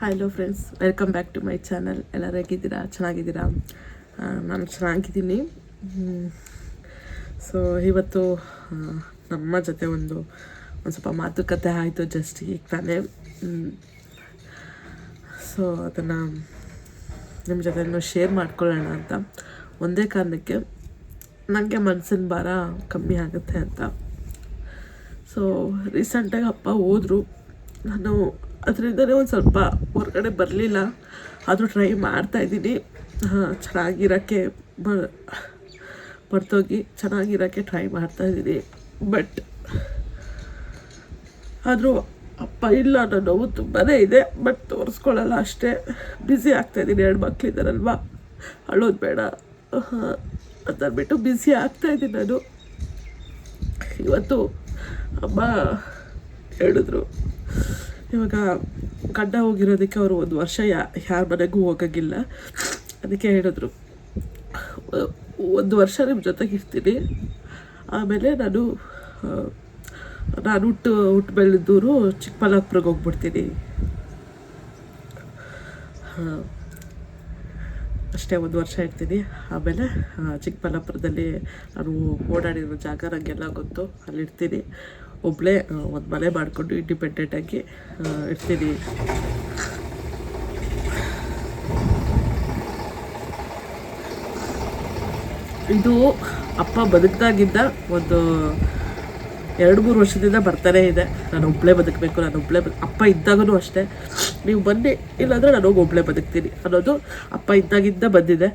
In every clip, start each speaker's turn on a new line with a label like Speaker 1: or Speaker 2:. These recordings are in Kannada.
Speaker 1: Hello friends, welcome back to my channel. ಎಲ್ಲರೂ ಹೇಗಿದ್ದೀರಾ? ಚೆನ್ನಾಗಿದ್ದೀರಾ? ನಾನು ಚೆನ್ನಾಗಿದ್ದೀನಿ. ಸೊ ಇವತ್ತು ನಮ್ಮ ಜೊತೆ ಒಂದು ಸ್ವಲ್ಪ ಮಾತುಕತೆ ಆಯಿತು ಜಸ್ಟ್ ಈಗ ತಾನೇ. ಸೊ ಅದನ್ನು ನಿಮ್ಮ ಜೊತೆ ಶೇರ್ ಮಾಡ್ಕೊಳ್ಳೋಣ ಅಂತ, ಒಂದೇ ಕಾರಣಕ್ಕೆ ನನಗೆ ಮನಸ್ಸಿನ ಭಾರ ಕಮ್ಮಿ ಆಗುತ್ತೆ ಅಂತ. ಸೊ ರೀಸೆಂಟಾಗಿ ಅಪ್ಪ ಹೋದರು. ನಾನು ಅದರಿಂದನೇ ಒಂದು ಸ್ವಲ್ಪ ಹೊರಗಡೆ ಬರಲಿಲ್ಲ, ಆದರೂ ಟ್ರೈ ಮಾಡ್ತಾಯಿದ್ದೀನಿ ಚೆನ್ನಾಗಿರೋಕ್ಕೆ. ಬರ್ತೋಗಿ ಚೆನ್ನಾಗಿರೋಕ್ಕೆ ಟ್ರೈ ಮಾಡ್ತಾಯಿದ್ದೀನಿ. ಬಟ್ ಆದರೂ ಅಪ್ಪ ಇಲ್ಲ ಅನ್ನೋ ನೋವು ತುಂಬಾ ಇದೆ. ಬಟ್ ತೋರಿಸ್ಕೊಳ್ಳಲ್ಲ ಅಷ್ಟೇ. ಬ್ಯುಸಿ ಆಗ್ತಾಯಿದ್ದೀನಿ. 2 ಮಕ್ಕಳಿದ್ದಾರಲ್ವ, ಅಳೋದು ಬೇಡ ಅಂತಂದ್ಬಿಟ್ಟು ಬ್ಯುಸಿ ಆಗ್ತಾಯಿದ್ದೀನಿ ನಾನು. ಇವತ್ತು ಅಮ್ಮ ಹೇಳಿದ್ರು, ಇವಾಗ ಗಂಡ ಹೋಗಿರೋದಕ್ಕೆ ಅವರು 1 ವರ್ಷ ಯಾರ ಮನೆಗೂ ಹೋಗೋಂಗಿಲ್ಲ. ಅದಕ್ಕೆ ಹೇಳಿದ್ರು, 1 ವರ್ಷ ನಿಮ್ಮ ಜೊತೆಗೆ ಇರ್ತೀನಿ, ಆಮೇಲೆ ನಾನು ಹುಟ್ಟು ಬೆಳೆದೂರು ಚಿಕ್ಕಬಳ್ಳಾಪುರಕ್ಕೆ ಹೋಗ್ಬಿಡ್ತೀನಿ. ಅಷ್ಟೇ, 1 ವರ್ಷ ಇರ್ತೀನಿ. ಆಮೇಲೆ ಚಿಕ್ಕಬಳ್ಳಾಪುರದಲ್ಲಿ ನಾನು ಓಡಾಡಿರೋ ಜಾಗ ನನಗೆಲ್ಲ ಗೊತ್ತು, ಅಲ್ಲಿರ್ತೀನಿ. ಒಬ್ಬಳೇ ಒಂದು ಮನೆ ಮಾಡಿಕೊಂಡು ಇಂಡಿಪೆಂಡೆಂಟಾಗಿ ಇರ್ತೀನಿ. ಇದು ಅಪ್ಪ ಬದುಕಿದಾಗಿದ್ದ ಒಂದು 2-3 ವರ್ಷದಿಂದ ಬರ್ತಾನೇ ಇದೆ. ನಾನು ಒಬ್ಬಳೇ ಬದುಕಬೇಕು, ಅಪ್ಪ ಇದ್ದಾಗೂ ಅಷ್ಟೇ, ನೀವು ಬನ್ನಿ, ಇಲ್ಲಾಂದರೆ ನಾನು ಹೋಗಿ ಒಬ್ಬಳೇ ಬದುಕ್ತೀನಿ ಅನ್ನೋದು ಅಪ್ಪ ಇದ್ದಾಗಿದ್ದ ಬಂದಿದೆ.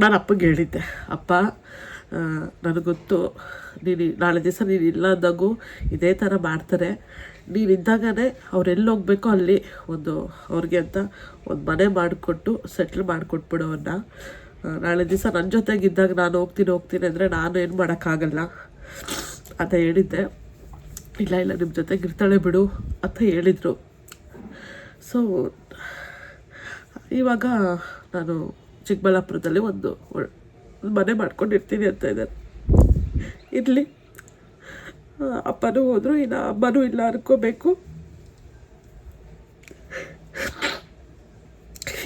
Speaker 1: ನಾನು ಅಪ್ಪಗೆ ಹೇಳಿದ್ದೆ, ಅಪ್ಪ ನನಗೆ ಗೊತ್ತು, ನಾಳೆ ದಿವಸ ನೀನು ಇಲ್ಲ ಅಂದಾಗೂ ಇದೇ ಥರ ಮಾಡ್ತಾರೆ. ನೀನಿದ್ದಾಗಲೇ ಅವ್ರೆಲ್ಲಿ ಹೋಗ್ಬೇಕೋ ಅಲ್ಲಿ ಅವ್ರಿಗೆ ಅಂತ ಒಂದು ಮನೆ ಮಾಡಿಕೊಟ್ಟು ಸೆಟ್ಲ್ ಮಾಡಿಕೊಟ್ಬಿಡು ಅವ್ರನ್ನ. ನಾಳೆ ದಿವಸ ನನ್ನ ಜೊತೆಗಿದ್ದಾಗ ನಾನು ಹೋಗ್ತೀನಿ ಅಂದರೆ ನಾನು ಏನು ಮಾಡೋಕ್ಕಾಗಲ್ಲ ಅಂತ ಹೇಳಿದ್ದೆ. ಇಲ್ಲ ನಿಮ್ಮ ಜೊತೆಗೆ ಇರ್ತಾಳೆ ಬಿಡು ಅಂತ ಹೇಳಿದರು. ಸೊ ಇವಾಗ ನಾನು ಚಿಕ್ಕಬಳ್ಳಾಪುರದಲ್ಲಿ ಒಂದು ಮನೆ ಮಾಡ್ಕೊಂಡಿರ್ತೀನಿ ಅಂತ ಇದ್ದಾರೆ. ಇರಲಿ, ಅಪ್ಪನೂ ಹೋದರು, ಇನ್ನು ಅಮ್ಮನೂ ಇಲ್ಲ ಅನ್ಕೋಬೇಕು.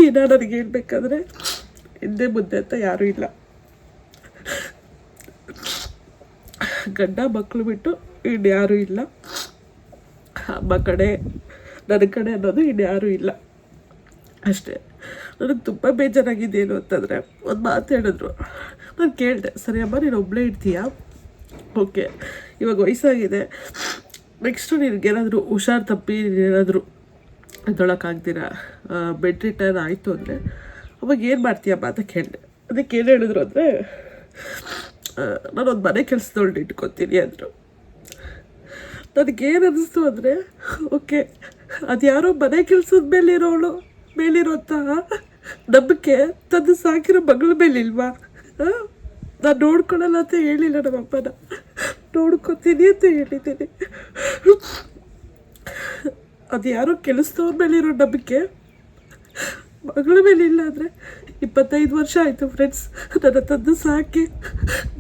Speaker 1: ಇನ್ನು ನನಗೆ ಹೇಳ್ಬೇಕಾದ್ರೆ ಹಿಂದೆ ಮುಂದೆ ಅಂತ ಯಾರೂ ಇಲ್ಲ. ಗಂಡ ಮಕ್ಕಳು ಬಿಟ್ಟು ಇನ್ಯಾರೂ ಇಲ್ಲ. ಅಮ್ಮ ಕಡೆ ನನ್ನ ಕಡೆ ಅನ್ನೋದು ಇನ್ಯಾರೂ ಇಲ್ಲ ಅಷ್ಟೇ. ನನಗೆ ತುಂಬ ಬೇಜಾರಾಗಿದ್ದೇನು ಅಂತಂದರೆ, ಒಂದು ಮಾತು ಹೇಳಿದ್ರು. ನಾನು ಕೇಳಿದೆ, ಸರಿ ಅಮ್ಮ ನೀನು ಒಬ್ಬಳೇ ಇರ್ತೀಯಾ? ಓಕೆ, ಇವಾಗ ವಯಸ್ಸಾಗಿದೆ, ನೆಕ್ಸ್ಟು ನಿನಗೇನಾದರೂ ಹುಷಾರು ತಪ್ಪಿ ಏನಾದರೂ ಎದ್ದೊಳಕ್ಕಾಗ್ದಿರ ಬೆಡ್ ರಿಟರ್ನ್ ಆಯಿತು ಅಂದರೆ ಅವಾಗ ಏನು ಮಾಡ್ತೀಯಮ್ಮ ಅಂತ ಕೇಳಿದೆ. ಅದಕ್ಕೆ ಏನು ಹೇಳಿದ್ರು ಅಂದರೆ, ನಾನೊಂದು ಮನೆ ಕೆಲಸದೊಳಗೆ ಇಟ್ಕೊತೀನಿ ಅಂದರು. ನನಗೇನು ಅನ್ನಿಸ್ತು ಅಂದರೆ, ಓಕೆ, ಅದು ಯಾರೋ ಮನೆ ಕೆಲಸದ ಮೇಲಿರೋಂತಹ ನಂಬಿಕೆ ತಂದು ಸಾಕಿರೋ ಮಗಳ ಮೇಲಿಲ್ವಾ? ನಾನು ನೋಡ್ಕೊಳ್ಳಲ್ಲ ಅಂತ ಹೇಳಿಲ್ಲ, ನಮ್ಮಪ್ಪನ ನೋಡ್ಕೊತೀನಿ ಅಂತ ಹೇಳಿದ್ದೀನಿ. ಅದು ಯಾರೋ ಕೆಲಸದವ್ರ ಮೇಲಿರೋ ನಂಬಿಕೆ ಮಗಳ ಮೇಲೆ ಇಲ್ಲ ಅಂದರೆ 25 ವರ್ಷ ಆಯಿತು ಫ್ರೆಂಡ್ಸ್. ನನ್ನ ತಂದು ಸಾಕಿ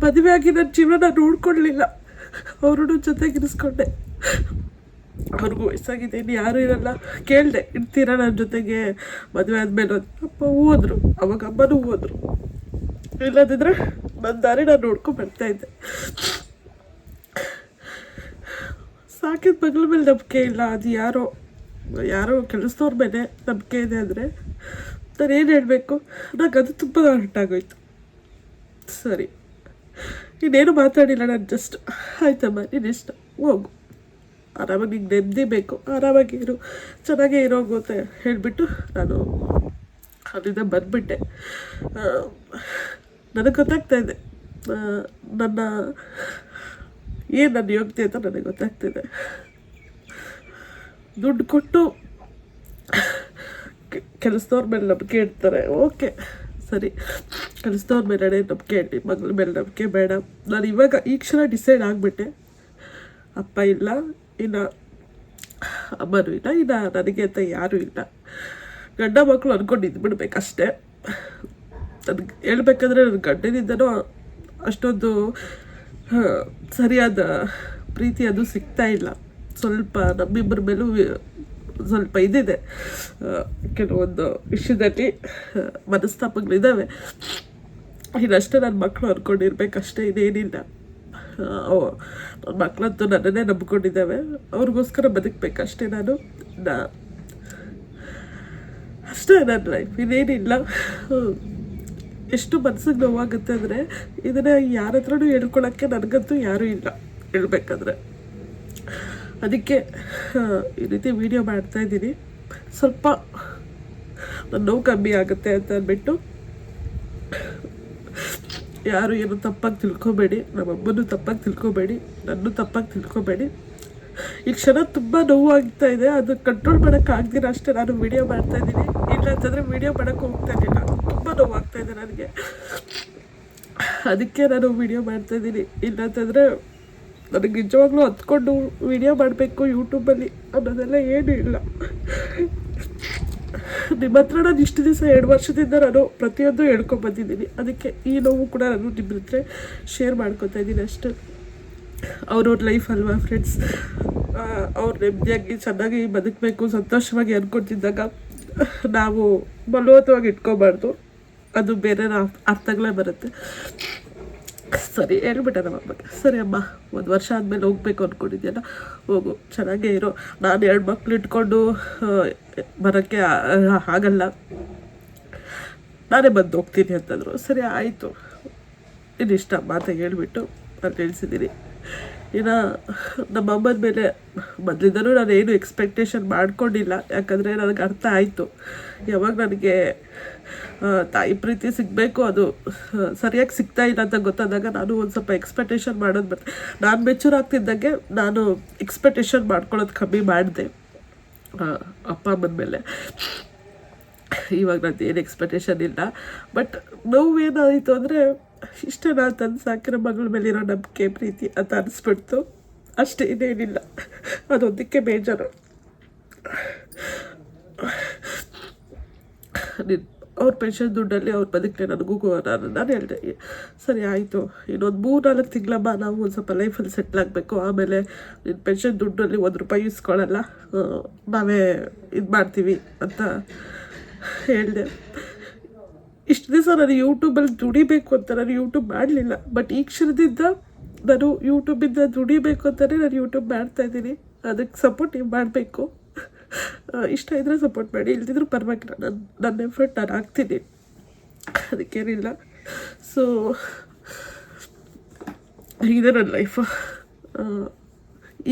Speaker 1: ಮದುವೆ ಆಗಿ ನನ್ನ ಜೀವನ ನೋಡ್ಕೊಳ್ಲಿಲ್ಲ, ಅವ್ರನ್ನೂ ಜೊತೆಗಿರಿಸ್ಕೊಂಡೆ. ಅವ್ರಿಗೂ ವಯಸ್ಸಾಗಿದೆ, ಇನ್ನು ಯಾರೂ ಇರಲ್ಲ. ಕೇಳಿದೆ, ಇರ್ತೀರಾ ನನ್ನ ಜೊತೆಗೆ ಮದುವೆ ಆದಮೇಲೆ? ಅಪ್ಪ ಹೋದರು, ಅವಾಗ ಅಮ್ಮನೂ ಹೋದರು. ಇಲ್ಲದಿದ್ದರೆ ನನ್ನ ದಾರಿ ನಾನು ನೋಡ್ಕೊಂಡು ಬರ್ತಾಯಿದ್ದೆ. ಸಾಕಿದ ಮಗಳ ಮೇಲೆ ನಂಬಿಕೆ ಇಲ್ಲ, ಅದು ಯಾರೋ ಕೆಲಸದವ್ರ ಮೇಲೆ ನಂಬಿಕೆ ಇದೆ ಅಂದರೆ ನಾನು ಏನು ಹೇಳಬೇಕು? ನನಗೆ ಅದು ತುಂಬ ಹರ್ಟಾಗೋಯ್ತು. ಸರಿ, ಇನ್ನೇನು ಮಾತಾಡಿಲ್ಲ. ನಾನು ಜಸ್ಟ್ ಆಯ್ತಮ್ಮ, ನೀನು ಇಷ್ಟ, ಹೋಗು, ಆರಾಮಾಗಿ ನಿಂಗೆ ನೆಮ್ಮದಿ ಬೇಕು, ಆರಾಮಾಗಿ ಇರು, ಚೆನ್ನಾಗೇ ಇರೋಗು ಅಂತ ಹೇಳಿಬಿಟ್ಟು ನಾನು ಅಲ್ಲಿಂದ ಬಂದುಬಿಟ್ಟೆ. ನನಗೆ ಗೊತ್ತಾಗ್ತಾಯಿದೆ ನನ್ನ ಯೋಗ್ಯತೆ ಅಂತ ನನಗೆ ಗೊತ್ತಾಗ್ತಿದೆ. ದುಡ್ಡು ಕೊಟ್ಟು ಕೆಲಸದವ್ರ ಮೇಲೆ ನಂಬಿಕೆ ಇಡ್ತಾರೆ, ಓಕೆ ಸರಿ, ಕೆಲಸದವ್ರ ಮೇಲೆ ನಂಬಿಕೆ ಇಡಿ, ಮಗಳ ಮೇಲೆ ನಂಬಿಕೆ ಬೇಡ. ನಾನು ಇವಾಗ ಈ ಕ್ಷಣ ಡಿಸೈಡ್ ಆಗಿಬಿಟ್ಟೆ, ಅಪ್ಪ ಇಲ್ಲ, ಇನ್ನು ಅಮ್ಮನೂ ಇಲ್ಲ, ಇನ್ನು ನನಗೆ ಅಂತ ಯಾರೂ ಇಲ್ಲ. ಗಂಡ ಮಕ್ಕಳು ಅಂದ್ಕೊಂಡು ಇದ್ಬಿಡ್ಬೇಕಷ್ಟೇ. ನನಗೆ ಹೇಳ್ಬೇಕಂದ್ರೆ ನನ್ನ ಗಂಡನಿಂದನೂ ಅಷ್ಟೊಂದು ಸರಿಯಾದ ಪ್ರೀತಿ ಅದು ಸಿಗ್ತಾ ಇಲ್ಲ. ಸ್ವಲ್ಪ ನಮ್ಮಿಬ್ಬರ ಮೇಲೂ ಸ್ವಲ್ಪ ಇದಿದೆ, ಕೆಲವೊಂದು ವಿಷಯದಲ್ಲಿ ಮನಸ್ತಾಪಗಳಿದ್ದಾವೆ. ಇನ್ನಷ್ಟೇ ನನ್ನ ಮಕ್ಕಳು ಅಂದ್ಕೊಂಡಿರ್ಬೇಕಷ್ಟೇ, ಇನ್ನೇನಿಲ್ಲ. ನನ್ನ ಮಕ್ಕಳಂತೂ ನನ್ನನ್ನೇ ನಂಬ್ಕೊಂಡಿದ್ದಾವೆ, ಅವ್ರಿಗೋಸ್ಕರ ಬದುಕಬೇಕಷ್ಟೇ. ನಾನು ಅಷ್ಟೇ ನನ್ನ ಲೈಫ್, ಇನ್ನೇನಿಲ್ಲ. ಎಷ್ಟು ಮನಸ್ಸಿಗೆ ನೋವಾಗುತ್ತೆ ಅಂದರೆ ಇದನ್ನು ಯಾರ ಹತ್ರನೂ ಹೇಳ್ಕೊಳಕ್ಕೆ ನನಗಂತೂ ಯಾರೂ ಇಲ್ಲ ಹೇಳ್ಬೇಕಾದ್ರೆ. ಅದಕ್ಕೆ ಈ ರೀತಿ ವಿಡಿಯೋ ಮಾಡ್ತಾಯಿದ್ದೀನಿ. ಸ್ವಲ್ಪ ನನ್ನ ನೋವು ಕಮ್ಮಿ ಆಗುತ್ತೆ ಅಂತ ಅಂದ್ಬಿಟ್ಟು ಯಾರು ಏನು ತಪ್ಪಾಗಿ ತಿಳ್ಕೊಬೇಡಿ, ನಮ್ಮಮ್ಮನೂ ತಪ್ಪಾಗಿ ತಿಳ್ಕೊಬೇಡಿ, ನನ್ನೂ ತಪ್ಪಾಗಿ ತಿಳ್ಕೊಬೇಡಿ. ಈ ಕ್ಷಣ ತುಂಬ ನೋವು ಆಗ್ತಾ ಇದೆ, ಅದು ಕಂಟ್ರೋಲ್ ಮಾಡೋಕ್ಕಾಗ್ದಿರ ಅಷ್ಟೇ ನಾನು ವಿಡಿಯೋ ಮಾಡ್ತಾಯಿದ್ದೀನಿ. ಇಲ್ಲ ಅಂತಂದರೆ ವಿಡಿಯೋ ಮಾಡೋಕ್ಕೆ ಹೋಗ್ತಾ ಇರಲಿಲ್ಲ, ತುಂಬ ನೋವು ಆಗ್ತಾಯಿದೆ ನನಗೆ. ಅದಕ್ಕೆ ನಾನು ವಿಡಿಯೋ ಮಾಡ್ತಾಯಿದ್ದೀನಿ. ಇಲ್ಲಾಂತಂದರೆ ನನಗೆ ನಿಜವಾಗ್ಲೂ ಹತ್ಕೊಂಡು ವಿಡಿಯೋ ಮಾಡಬೇಕು ಯೂಟ್ಯೂಬಲ್ಲಿ ಅನ್ನೋದೆಲ್ಲ ಏನೂ ಇಲ್ಲ. ನಿಮ್ಮ ಹತ್ರ ನಾನು ಇಷ್ಟು ದಿವಸ 2 ವರ್ಷದಿಂದ ನಾನು ಪ್ರತಿಯೊಂದು ಹೇಳ್ಕೊಂಬಂದಿದ್ದೀನಿ. ಅದಕ್ಕೆ ಈ ನೋವು ಕೂಡ ನಾನು ನಿಮ್ಮ ಹತ್ರ ಶೇರ್ ಮಾಡ್ಕೊತಾ ಇದ್ದೀನಿ ಅಷ್ಟೇ. ಅವ್ರವ್ರ ಲೈಫ್ ಅಲ್ವಾ ಫ್ರೆಂಡ್ಸ್, ಅವ್ರು ನೆಮ್ಮದಿಯಾಗಿ ಚೆನ್ನಾಗಿ ಬದುಕಬೇಕು, ಸಂತೋಷವಾಗಿ ಅಂದ್ಕೊತಿದ್ದಾಗ ನಾವು ಬಲವಂತವಾಗಿ ಇಟ್ಕೋಬಾರ್ದು, ಅದು ಬೇರೆ ಅರ್ಥಗಳೇ ಬರುತ್ತೆ. ಸರಿ ಹೇಳ್ಬಿಟ್ಟೆ ನಮ್ಮ ಅಮ್ಮಗೆ, ಸರಿ ಅಮ್ಮ 1 ವರ್ಷ ಆದಮೇಲೆ ಹೋಗ್ಬೇಕು ಅಂದ್ಕೊಂಡಿದ್ಯಲ್ಲ, ಹೋಗು, ಚೆನ್ನಾಗೇ ಇರೋ, ನಾನು 2 ಮಕ್ಳು ಇಟ್ಕೊಂಡು ಬರೋಕ್ಕೆ ಆಗಲ್ಲ, ನಾನೇ ಬಂದು ಹೋಗ್ತೀನಿ ಅಂತಂದರು. ಸರಿ ಆಯಿತು, ಇನ್ನಿಷ್ಟ ಮಾತು ಹೇಳ್ಬಿಟ್ಟು ನಾನು ತಿಳಿಸಿದ್ದೀನಿ. ಇನ್ನು ನಮ್ಮ ಅಮ್ಮನ ಮೇಲೆ ಮೊದಲಿಂದನೂ ನಾನು ಏನು ಎಕ್ಸ್ಪೆಕ್ಟೇಷನ್ ಮಾಡ್ಕೊಂಡಿಲ್ಲ, ಯಾಕಂದರೆ ನನಗೆ ಅರ್ಥ ಆಯಿತು. ಯಾವಾಗ ನನಗೆ ತಾಯಿ ಪ್ರೀತಿ ಸಿಗಬೇಕು, ಅದು ಸರಿಯಾಗಿ ಸಿಗ್ತಾ ಇಲ್ಲ ಅಂತ ಗೊತ್ತಾದಾಗ ನಾನು ಒಂದು ಸ್ವಲ್ಪ ಎಕ್ಸ್ಪೆಕ್ಟೇಷನ್ ಮಾಡೋದು ಬರ್ತದೆ. ನಾನು ಮೆಚೂರ್ ಆಗ್ತಿದ್ದಂಗೆ ನಾನು ಎಕ್ಸ್ಪೆಕ್ಟೇಷನ್ ಮಾಡ್ಕೊಳ್ಳೋದು ಕಮ್ಮಿ ಮಾಡಿದೆ ಅಪ್ಪ ಅಮ್ಮನ ಮೇಲೆ. ಇವಾಗ ನಂದು ಏನು ಎಕ್ಸ್ಪೆಕ್ಟೇಷನ್ ಇಲ್ಲ. ಬಟ್ ನೋವೇನಾಯಿತು ಅಂದರೆ, ಇಷ್ಟ ನಾನು ತಂದು ಸಾಕಿರೋ ಮಗಳ ಮೇಲಿರೋ ನಂಬಿಕೆ ಪ್ರೀತಿ ಅಂತ ಅನಿಸ್ಬಿಡ್ತು ಅಷ್ಟೇ, ಇನ್ನೇನಿಲ್ಲ. ಅದೊಂದಕ್ಕೆ ಬೇಜಾರು. ಅವ್ರ ಪೆನ್ಷನ್ ದುಡ್ಡಲ್ಲಿ ಅವ್ರು ಬದುಕಲೆ, ನನಗೂ ನಾನು ಹೇಳಿದೆ ಸರಿ ಆಯಿತು, ಇನ್ನೊಂದು 3-4 ತಿಂಗಳಮ್ಮ ನಾವು ಒಂದು ಸ್ವಲ್ಪ ಲೈಫಲ್ಲಿ ಸೆಟ್ಲ್ ಆಗಬೇಕು, ಆಮೇಲೆ ನಿನ್ನ ಪೆನ್ಷನ್ ದುಡ್ಡಲ್ಲಿ ₹1 ಇಸ್ಕೊಳ್ಳಲ್ಲ, ನಾವೇ ಇದು ಮಾಡ್ತೀವಿ ಅಂತ ಹೇಳಿದೆ. ಇಷ್ಟು ದಿವಸ ನಾನು ಯೂಟ್ಯೂಬಲ್ಲಿ ದುಡಿಬೇಕು ಅಂತ ನಾನು ಯೂಟ್ಯೂಬ್ ಮಾಡಲಿಲ್ಲ. ಬಟ್ ಈ ಕ್ಷಣದಿಂದ ನಾನು ಯೂಟ್ಯೂಬಿಂದ ದುಡಿಬೇಕು ಅಂತಲೇ ನಾನು ಯೂಟ್ಯೂಬ್ ಮಾಡ್ತಾಯಿದ್ದೀನಿ. ಅದಕ್ಕೆ ಸಪೋರ್ಟ್ ನೀವು ಮಾಡಬೇಕು. ಇಷ್ಟ ಇದ್ದರೆ ಸಪೋರ್ಟ್ ಮಾಡಿ, ಇಲ್ದಿದ್ರೂ ಪರವಾಗಿಲ್ಲ, ನನ್ನ ಎಫರ್ಟ್ ನಾನು ಹಾಕ್ತೀನಿ, ಅದಕ್ಕೇನಿಲ್ಲ. ಸೊ ಇದೆ ನನ್ನ ಲೈಫು.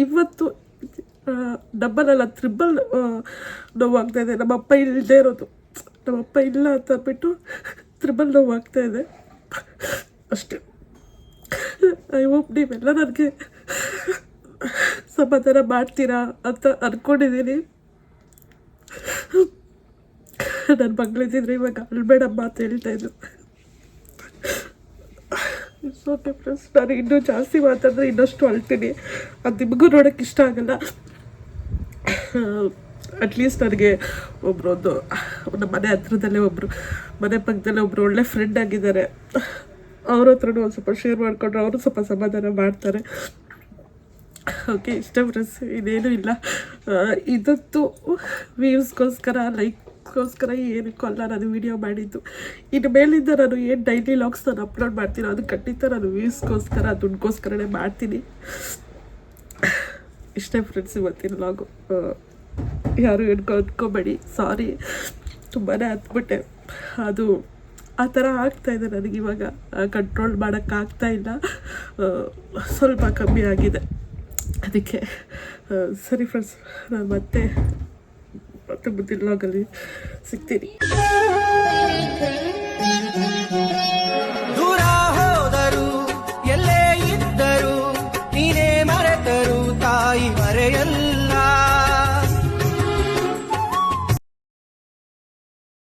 Speaker 1: ಇವತ್ತು ಡಬ್ಬಲ್ ಅಲ್ಲ, ಟ್ರಿಬಲ್ ನೋವಾಗ್ತಾಯಿದೆ. ನಮ್ಮಪ್ಪ ಇಲ್ಲದೆ ಇರೋದು, ನಮ್ಮಪ್ಪ ಇಲ್ಲ ಅಂತ ಅಂದ್ಬಿಟ್ಟು ಟ್ರಿಬಲ್ ನೋವಾಗ್ತಾಯಿದೆ ಅಷ್ಟೇ. ಐ ಹೋಪ್ ನೀವೆಲ್ಲ ನನಗೆ ಸಮಾಧಾನ ಮಾಡ್ತೀರಾ ಅಂತ ಅಂದ್ಕೊಂಡಿದ್ದೀನಿ. ನನ್ನ ಮಗಳಿದ್ದಿದ್ರೆ ಇವಾಗ ಅಳ್ಬೇಡಮ್ಮ ಅಂತ ಹೇಳ್ತಾಯಿದ್ರು. ಓಕೆ ಫ್ರೆಂಡ್ಸ್, ನಾನು ಇನ್ನೂ ಜಾಸ್ತಿ ಮಾತಾಡಿದ್ರೆ ಇನ್ನಷ್ಟು ಅಳ್ತೀನಿ, ಅದು ನಿಮಗೂ ನೋಡೋಕ್ಕೆ ಇಷ್ಟ ಆಗಲ್ಲ. ಅಟ್ಲೀಸ್ಟ್ ನನಗೆ ಒಬ್ಬರು ನಮ್ಮ ಮನೆ ಹತ್ರದಲ್ಲೇ ಒಬ್ಬರು, ಮನೆ ಪಕ್ಕದಲ್ಲೇ ಒಬ್ಬರು ಒಳ್ಳೆ ಫ್ರೆಂಡ್ ಆಗಿದ್ದಾರೆ. ಅವ್ರ ಹತ್ರನೂ ಒಂದು ಸ್ವಲ್ಪ ಶೇರ್ ಮಾಡಿಕೊಂಡ್ರೆ ಅವರು ಸ್ವಲ್ಪ ಸಮಾಧಾನ ಮಾಡ್ತಾರೆ. ಓಕೆ, ಇಷ್ಟ ಫ್ರೆಂಡ್ಸ್, ಇನ್ನೇನು ಇಲ್ಲ. ಇದಂತೂ ವ್ಯೂಸ್ಗೋಸ್ಕರ, ಲೈಕ್ಗೋಸ್ಕರ ಏನಕ್ಕೂ ಅಲ್ಲ ನಾನು ವಿಡಿಯೋ ಮಾಡಿದ್ದು. ಇನ್ನು ಮೇಲಿಂದ ನಾನು ಏನು ಡೈಲಿ ಲಾಗ್ಸ್ ನಾನು ಅಪ್ಲೋಡ್ ಮಾಡ್ತೀನೋ ಅದು ಖಂಡಿತ ನಾನು ವ್ಯೂಸ್ಗೋಸ್ಕರ, ದುಡ್ಡುಗೋಸ್ಕರನೇ ಮಾಡ್ತೀನಿ. ಇಷ್ಟೇ ಫ್ರೆಂಡ್ಸ್ ಇವತ್ತಿನ ಲಾಗು. ಯಾರು ಅಂದ್ಕೋಬೇಡಿ, ಸಾರಿ, ತುಂಬಾ ಹತ್ಬಿಟ್ಟೆ. ಅದು ಆ ಥರ ಆಗ್ತಾಯಿದೆ ನನಗಿವಾಗ, ಕಂಟ್ರೋಲ್ ಮಾಡೋಕ್ಕಾಗ್ತಾಯಿಲ್ಲ, ಸ್ವಲ್ಪ ಕಮ್ಮಿ ಆಗಿದೆ. ಅದಕ್ಕೆ ಸರಿ ಫ್ರೆಂಡ್ಸ್, ನಾನು ಮತ್ತೆ ಮುಂದಿನ ಲಾಗಲ್ಲಿ ಸಿಗ್ತೀನಿ.